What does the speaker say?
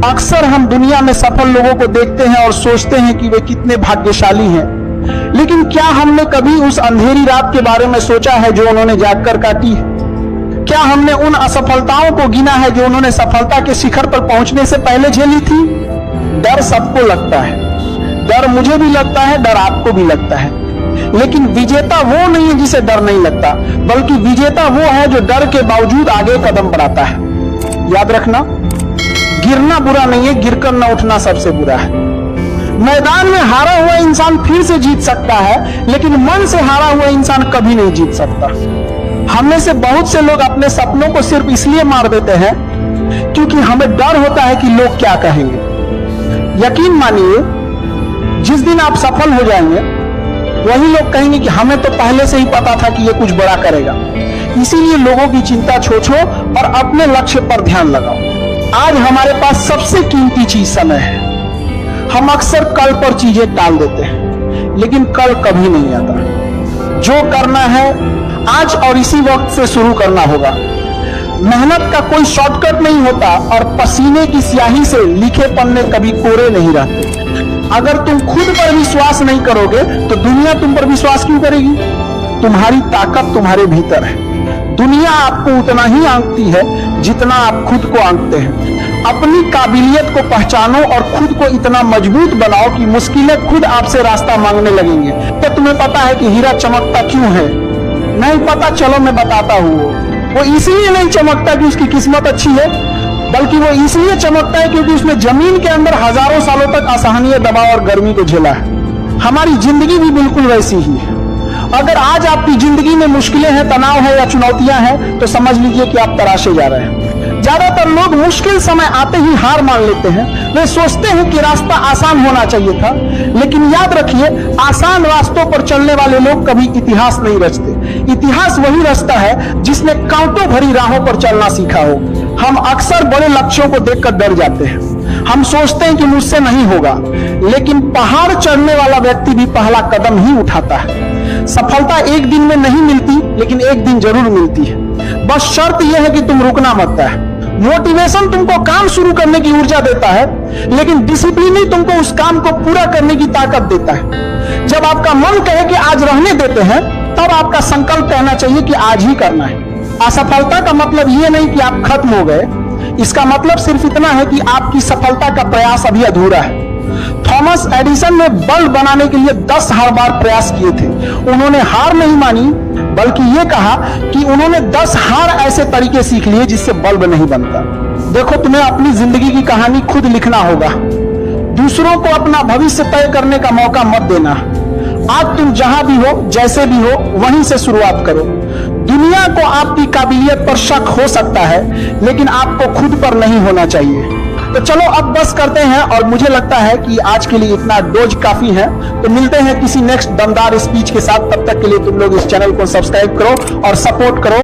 अक्सर हम दुनिया में सफल लोगों को देखते हैं और सोचते हैं कि वे कितने भाग्यशाली हैं, लेकिन क्या हमने कभी उस अंधेरी रात के बारे में सोचा है जो उन्होंने जागकर काटी है? क्या हमने उन असफलताओं को गिना है जो उन्होंने सफलता के शिखर पर पहुंचने से पहले झेली थी? डर सबको लगता है, डर मुझे भी लगता है, डर आपको भी लगता है, लेकिन विजेता वो नहीं है जिसे डर नहीं लगता, बल्कि विजेता वो है जो डर के बावजूद आगे कदम बढ़ाता है। याद रखना, गिरना बुरा नहीं है, गिरकर न उठना सबसे बुरा है। मैदान में हारा हुआ इंसान फिर से जीत सकता है, लेकिन मन से हारा हुआ इंसान कभी नहीं जीत सकता। हम में से बहुत से लोग अपने सपनों को सिर्फ इसलिए मार देते हैं क्योंकि हमें डर होता है कि लोग क्या कहेंगे। यकीन मानिए, जिस दिन आप सफल हो जाएंगे वही लोग कहेंगे कि हमें तो पहले से ही पता था कि ये कुछ बड़ा करेगा। इसीलिए लोगों की चिंता छोड़ो और अपने लक्ष्य पर ध्यान लगाओ। आज हमारे पास सबसे कीमती चीज समय है। हम अक्सर कल पर चीजें टाल देते हैं, लेकिन कल कभी नहीं आता। जो करना है आज और इसी वक्त से शुरू करना होगा। मेहनत का कोई शॉर्टकट नहीं होता और पसीने की स्याही से लिखे पन्ने कभी कोरे नहीं रहते। अगर तुम खुद पर विश्वास नहीं करोगे तो दुनिया तुम पर विश्वास क्यों करेगी? तुम्हारी ताकत तुम्हारे भीतर है। दुनिया आपको उतना ही आंकती है जितना आप खुद को आंकते हैं। अपनी काबिलियत को पहचानो और खुद को इतना मजबूत बनाओ कि मुश्किलें खुद आपसे रास्ता मांगने लगेंगे। क्या तुम्हें पता है कि हीरा चमकता क्यों है? नहीं पता? चलो मैं बताता हूँ। वो इसलिए नहीं चमकता कि उसकी किस्मत अच्छी है, बल्कि वो इसलिए चमकता है क्योंकि उसने जमीन के अंदर हजारों सालों तक असहनीय दबाव और गर्मी को झेला है। हमारी जिंदगी भी बिल्कुल वैसी ही है। अगर आज आपकी जिंदगी में मुश्किलें हैं, तनाव है या चुनौतियां हैं, तो समझ लीजिए कि आप तराशे जा रहे हैं। ज्यादातर लोग मुश्किल समय आते ही हार मान लेते हैं। वे सोचते हैं कि रास्ता आसान होना चाहिए था, लेकिन याद रखिए, आसान रास्तों पर चलने वाले लोग कभी इतिहास नहीं रचते। इतिहास वही रचता है जिसने कांटों भरी राहों पर चलना सीखा हो। हम अक्सर बड़े लक्ष्यों को देखकर डर जाते हैं। हम सोचते हैं कि मुझसे नहीं होगा, लेकिन पहाड़ चढ़ने वाला व्यक्ति भी पहला कदम ही उठाता है। सफलता एक दिन में नहीं मिलती, लेकिन एक दिन जरूर मिलती है। बस शर्त यह है कि तुम रुकना मत है। मोटिवेशन तुमको काम शुरू करने की ऊर्जा देता है, लेकिन डिसिप्लिन ही तुमको उस काम को पूरा करने की ताकत देता है। जब आपका मन कहे कि आज रहने देते हैं, तब आपका संकल्प कहना चाहिए कि आज ही करना है। असफलता का मतलब यह नहीं कि आप खत्म हो गए। इसका मतलब सिर्फ इतना है कि आपकी सफलता का प्रयास अभी अधूरा है। थॉमस एडिसन ने बल्ब बनाने के लिए 10 बार प्रयास किए थे। उन्होंने हार नहीं मानी, बल्कि यह कहा कि उन्होंने 10 हार ऐसे तरीके सीख लिए जिससे बल्ब नहीं बनता। देखो, तुम्हें अपनी जिंदगी की कहानी खुद लिखना होगा। दूसरों को अपना भविष्य तय करने का मौका मत देना। आज तुम जहां भी हो, जैसे भी हो, वहीं से शुरुआत करो। दुनिया को आपकी काबिलियत पर शक हो सकता है, लेकिन आपको खुद पर नहीं होना चाहिए। तो चलो अब बस करते हैं, और मुझे लगता है कि आज के लिए इतना डोज काफी है। तो मिलते हैं किसी नेक्स्ट दमदार स्पीच के साथ। तब तक के लिए तुम लोग इस चैनल को सब्सक्राइब करो और सपोर्ट करो।